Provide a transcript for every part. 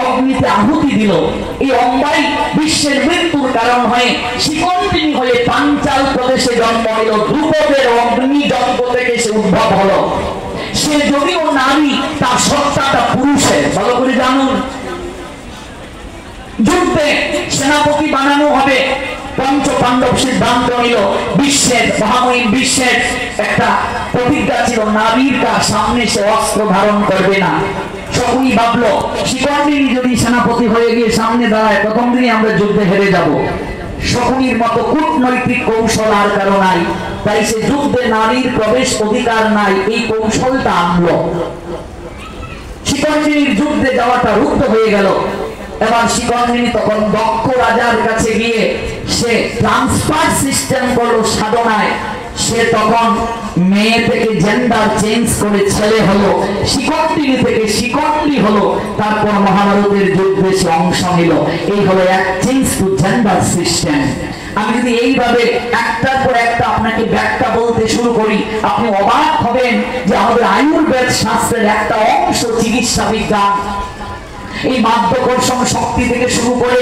অগ্নিতে আহুতি দিল। এই অম্বাই বিশ্বের মৃত্যুর কারণ হয়ে শিকন্দিনী হয়ে পাঞ্চাল প্রদেশে জন্ম নিল। ধ্রুপদের অগ্নি যজ্ঞ থেকে সে উদ্ভব হলো। সে যদিও নারী, তার সত্তাটা পুরুষের। ভালো করে জানুন, যুদ্ধে সেনাপতি বানানো হবে। পঞ্চ পাণ্ডব সিদ্ধান্ত নিল, বিশ্বের মহামহিম বিশ্বের একটা প্রতিজ্ঞা ছিল, নারীর সামনে সে অস্ত্র ধারণ করবে না। সকলেই ভাবলো শিকন্দিনী যদি সেনাপতি হয়ে গিয়ে সামনে দাঁড়ায়, প্রথম দিনই আমরা যুদ্ধে হেরে যাব। শকুনির মতো কূটনৈতিক কৌশল আর কারো নাই, তাই সে যুদ্ধে নারীর প্রবেশ অধিকার নাই, এই কৌশলটা আনলো। শিকন্দিনীর যুদ্ধে যাওয়াটা রুদ্ধ হয়ে গেল। এবার শিকন্দিনী তখন দক্ষ রাজার কাছে গিয়ে সে ট্রান্সফার সিস্টেম করলো সাধনায়। সে তখন মেয়ে থেকে জেন্ডার চেঞ্জ করে ছেলে হলো, শিকন্দিনী থেকে শিকন্ডি হলো। তারপর মহাভারতের যুদ্ধে সে অংশ নিল। এই হলো এক চেঞ্জ টু জেন্ডার সিস্টেম। আমি যদি এইভাবে একটার পর একটা আপনাকে ব্যাখ্যা বলতে শুরু করি, আপনি অবাক হবেন যে আমাদের আয়ুর্বেদ শাস্ত্রের একটা অংশ চিকিৎসা বিজ্ঞান, এই মাধ্যাকর্ষণ শক্তি থেকে শুরু করে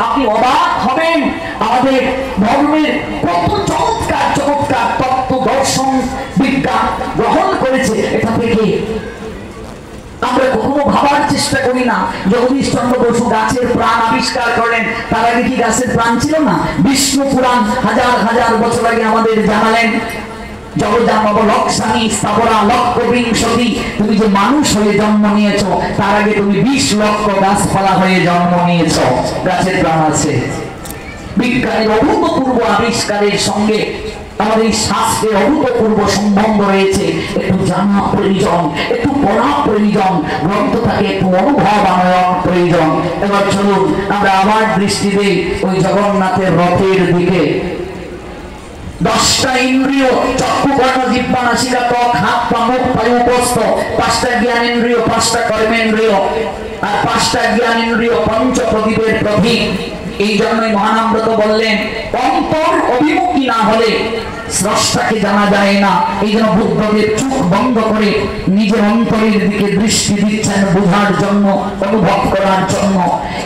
আপনি অবাক হবেন আমাদের ধর্মের কত চমৎকার চমৎকার তত্ত্ব দর্শন বিজ্ঞান গ্রহণ করেছে। এটা থেকে আমরা কখনো ভাবার চেষ্টা করি না। জগদীশ চন্দ্র বসু গাছের প্রাণ আবিষ্কার করেন, তার আগে কি গাছের প্রাণ ছিল না? বিষ্ণু পুরাণ হাজার হাজার বছর আগে আমাদের জানালেন, তুমি যে মানুষ হয়ে জন্ম নিয়েছ, তার আগে তুমি 20 লক্ষ গাছপালা হয়ে জন্ম নিয়েছ। গাছের প্রাণ আছে। বিজ্ঞানের অভূতপূর্ব আবিষ্কারের সঙ্গে আমাদের এই শাস্ত্রের অভূতপূর্ব সম্বন্ধ রয়েছে। একটু জানা প্রয়োজন, একটু পড়া প্রয়োজন, গ্রন্থটাকে একটু অনুভব আনয়ন প্রয়োজন। এবার চলুন আমরা আবার দৃষ্টি দিই ওই জগন্নাথের রথের দিকে। 10টা ইন্দ্রিয়, চক্ষু কর্ণ জিহ্বা নাসিকা ত্বক হাত পা মুখ পায়ু উপস্থ, 5টা জ্ঞানেন্দ্রিয়, 5টা কর্মেন্দ্রিয়, আর 5টা জ্ঞানেন্দ্রিয় পঞ্চ প্রদীপের প্রতীক। এই জন্যই মহানামব্রত বললেন, অন্তর অভিমুখী না হলে স্রষ্টাকে জানা যায় না। এই জন্য বুদ্ধদেব চোখ বন্ধ করে নিজের অন্তরের দিকে দৃষ্টি দিচ্ছেন, বোঝার জন্য, অনুভব করার জন্য।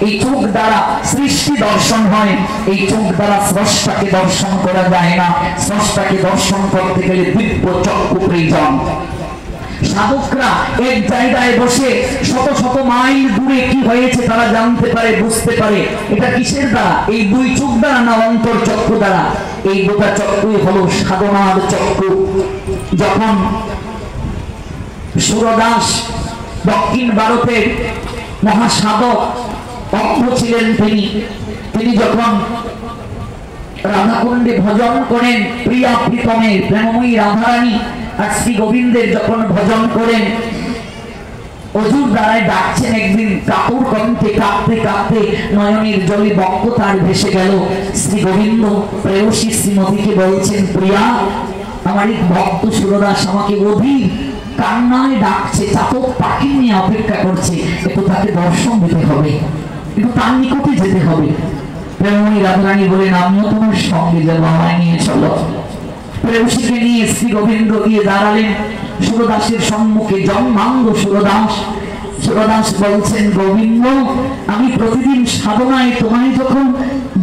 এই চোখ দ্বারা সৃষ্টি দর্শন হয়, এই চোখ দ্বারা স্রষ্টাকে দর্শন করা যায় না। স্রষ্টাকে দর্শন করতে গেলে দিব্য চক্ষু প্রয়োজন। সাধকরা এক জায়গায় বসে শত শত মাইল দূরে কি হয়েছে তারা জানতে পারে, বুঝতে পারে। এটা কিসের দ্বারা? এই দুই চোখ দ্বারা না অন্তর চক্ষু দ্বারা? এই দুটা চক্ষুই হলো সাধনার চক্ষু। যখন সুরদাস দক্ষিণ ভারতের মহাসাধক অন্ধ ছিলেন, তিনি যখন রাধাকুণ্ডে ভজন করেন, প্রিয়া প্রীতমের প্রেমময়ী রাধারানী আর শ্রী গোবিন্দের যখন ভজন করেন, অজুর দ্বারায় ডাকছেন, একদিন কাপুর কণ্ঠে কাঁপতে কাঁপতে নয়নের জলে বক্ষ তার ভেসে গেল। শ্রী গোবিন্দ প্রেয়সী শ্রীমতীকে বলছেন, প্রিয়া, আমার এক ভক্ত সুরদাস আমাকে অধীর কান্নায় ডাকছে, চাতক পাখি নিয়ে অপেক্ষা করছে, একটু তাকে দর্শন দিতে হবে, একটু তার নিকটে যেতে হবে। প্রেমময়ী রাধারানী বলেন, আমিও তোমার সঙ্গে যাবো, আমায় নিয়ে চলো। প্রেয়সীকে নিয়ে শ্রী গোবিন্দ গিয়ে দাঁড়ালেন সুরদাসের সম্মুখে। জন্মাঙ্গ সুরদাস। সুরদাস বলছেন, গোবিন্দ, আমি প্রতিদিন সাধনায় তোমায় যখন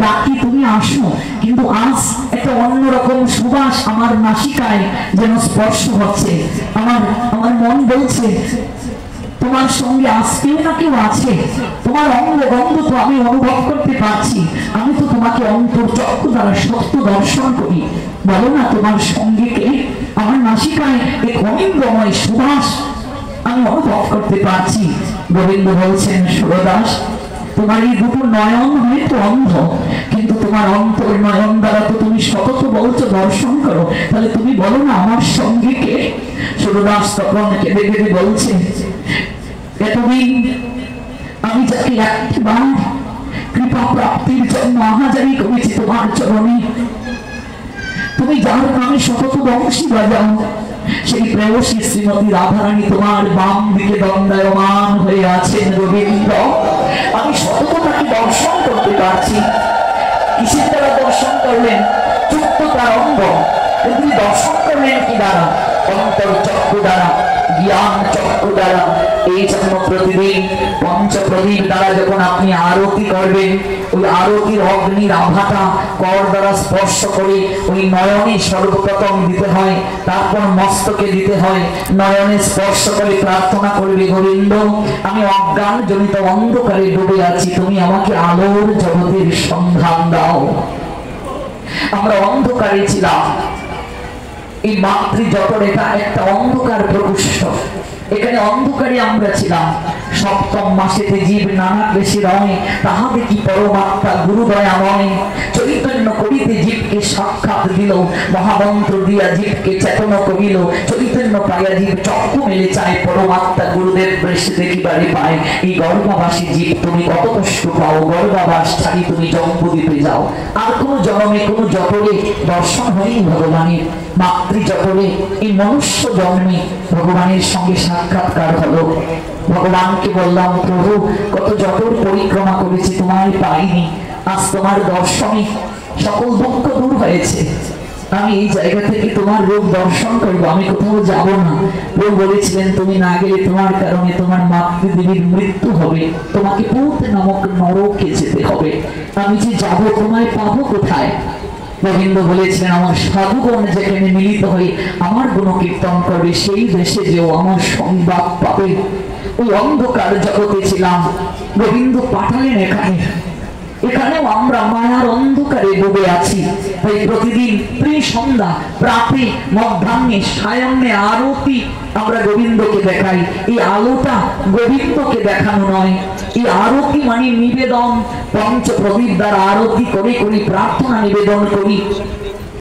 ডাকি তুমি আসো, কিন্তু আজ একটা অন্যরকম সুবাস আমার নাসিকায় যেন স্পর্শ হচ্ছে। আমার মন বলছে তোমার সঙ্গে আজকেও না কেউ আছে। তোমার অঙ্গ গন্ধ তো আমি অনুভব করতে পারছি। আমি তো তোমাকে অন্তর চক্ষু দ্বারা সত্য দর্শন করি। বলো না তোমার সঙ্গে কে? আমার নাসিকায় এক অনিন্দ্রময় সুবাস আমি অনুভব করতে পারছি। গোবিন্দ বলছেন, সুরদাস, তোমার এই দুটো নয়ন হয়তো অন্ধ, কিন্তু তোমার অন্তর নয়ন দ্বারা তো তুমি সতত বলছো দর্শন করো। তাহলে তুমি বলো না আমার সঙ্গে কে? সুরদাস তখন কেঁদে কেঁদে বলছে, এতদিন আমি যাকে একবার কৃপা প্রাপ্তির জন্য আহাজারি করেছি তোমার চরণে, তুমি যার নামে শতত বংশী বাজাও, সেই প্রেয়সী শ্রীমতী রাধারানী তোমার বাম দিকে দণ্ডায়মান হয়ে আছেন। গোবিন্দ, আমি শতত তাকে দর্শন করতে পারছি। কিসের দ্বারা দর্শন করলেন? চোখ তো তার অঙ্গ, এগুলি দর্শন করলেন কি দ্বারা? অন্তর চক্ষু দ্বারা, জ্ঞান চক্ষু দ্বারা। এই জন্য প্রতিদিন পঞ্চপ্রদীপ দ্বারা যখন আপনি আরতি করবেন, ওই আরতির অগ্নির আভাটা কর দ্বারা স্পর্শ করে ওই নয়নে সর্বপ্রথম দিতে হয়, তারপর মস্তকে দিতে হয়। নয়নে স্পর্শ করে প্রার্থনা করবে, গোবিন্দ আমি অজ্ঞান জনিত অন্ধকারে ডুবে আছি, তুমি আমাকে আলোর জগতের সন্ধান দাও। আমরা অন্ধকারে ছিলাম, এই মাতৃজঠর এটা একটা অন্ধকার প্রকোষ্ঠ, এখানে অন্ধকারে আমরা ছিলাম। সপ্তম মাসেতে জীব নানা ক্লেশে রয়, তাহা দেখি পরমাত্মা গুরুদয়াময়। চৈতন্য করিতে জীবকে সাক্ষাৎ দিল, মহামন্ত্র দিয়া জীবকে চেতন করিল। চৈতন্য পাইয়া জীব চক্ষু মেলে চায়, পরমাত্মা গুরুদেব বৃষ্টি দেখিবারে পায়। এই গর্ভাবাসী জীব তুমি কত কষ্ট পাও, গর্ভাবাস ছাড়ি তুমি জম্বুদ্বীপে যাও। আর কোন জন্মে কোন জটরে দর্শন হয়নি ভগবানের। মাতৃজঠরে এই মনুষ্য জন্মে ভগবানের সঙ্গে সাক্ষাৎকার হলো। ভগবানকে বললাম, প্রভু কত জটর পরিক্রমা করেছি, তোমায় পাইনি, আজ তোমার দর্শনে সকল দুঃখ দূর হয়েছে। আমি এই জায়গা থেকে তোমার রূপ দর্শন করবো, আমি কোথাও যাব না। প্রভু বলেছিলেন, তুমি না গেলে তোমার কারণে তোমার মাতৃদেবীর মৃত্যু হবে, তোমাকে পুত নামক নরকে যেতে হবে। আমি যে যাবো, তোমায় পাবো কোথায়? গোবিন্দ বলেছিলেন, আমার সাধুগণ যেখানে মিলিত হয়ে আমার গুণ কীর্তন করবে, সেই দেশে যেও আমার সংবাদ পাবে। ওই অন্ধকার জগতে ছিলাম, গোবিন্দ পাঠালেন এখানে। এখানেও আমরা মায়ার অন্ধকারে ডুবে আছি। তাই প্রতিদিন ত্রিসন্ধ্যা, প্রাতে, মধ্যাহ্নে, সায়াহ্নে আরতি আমরা গোবিন্দকে দেখাই। এই আলোটা গোবিন্দকে দেখানো নয়, এই আরতি মানে নিবেদন। পঞ্চপ্রদীপ দ্বারা আরতি করে প্রার্থনা নিবেদন করি।